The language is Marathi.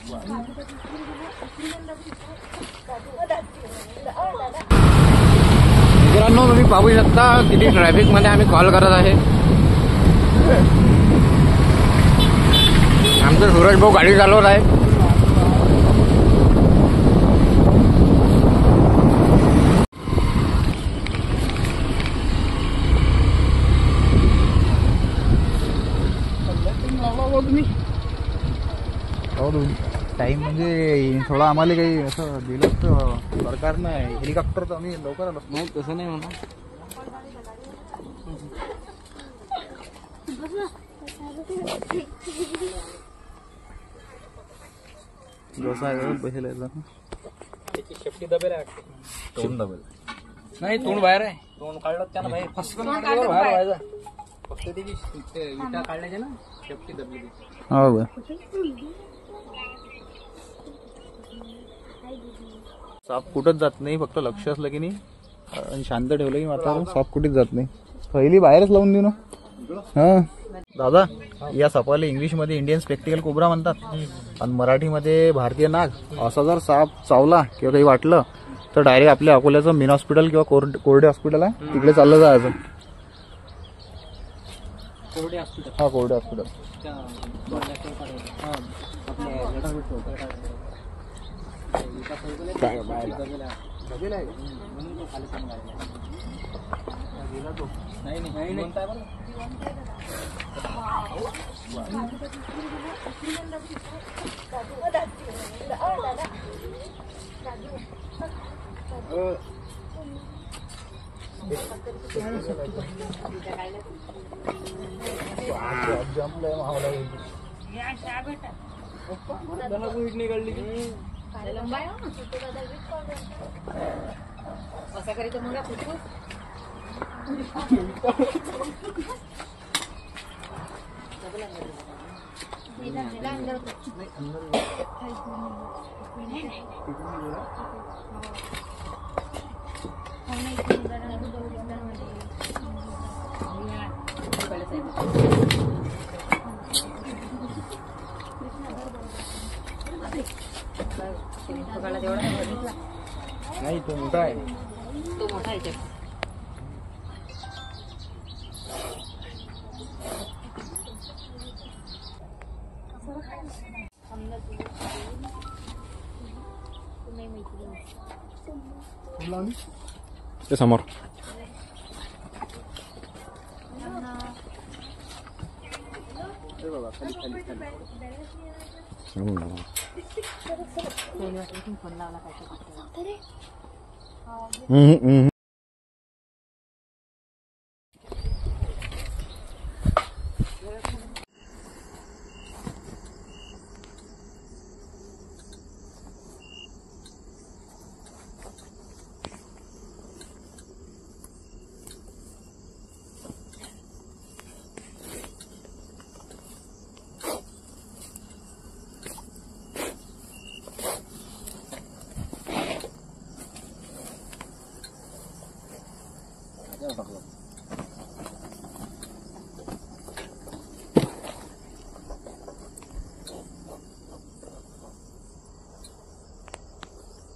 मित्रांनो, तुम्ही पाहू शकता किती ट्रॅफिक मध्ये आम्ही कॉल करत आहे. आमचं सूरज भाऊ गाडी चालवत आहे. टाइम म्हणजे थोडा आम्हाला काही असं दिलं तर सरकारनं हेलिकॉप्टर तर आम्ही लवकर आलो. नाही तसं नाही म्हणा. शेफ्टी दबेल आहे. तोंड दबेल नाही, तोंड बाहेर आहे. तोंड काढलं त्यानं बाहेर फसकन बाहेर व्हायचं. फक्त त्याची विटा काढण्याच्या ना शेफ्टी दबली. हो साप कुठंच जात नाही. फक्त लक्ष असलं की नाही, शांत ठेवलं की वातावरण, साप कुठेच जात नाही. पहिली बाहेरच लावून देऊ ना. हा दादा, या सापाला इंग्लिश मध्ये इंडियन स्पेक्टिकल कोब्रा म्हणतात आणि मराठीमध्ये भारतीय नाग. असा जर साप चावला किंवा काही वाटलं तर डायरेक्ट आपल्या अकोल्याचं मेन हॉस्पिटल किंवा कोरडे हॉस्पिटल आहे, तिकडे चाललं जायचं. हा, कोरडे हॉस्पिटल. असं करी तर मग नाही, तो मोठा आहे. तो मोठा आहे. ते समोर फोन लावला पाहिजे. टाकलं.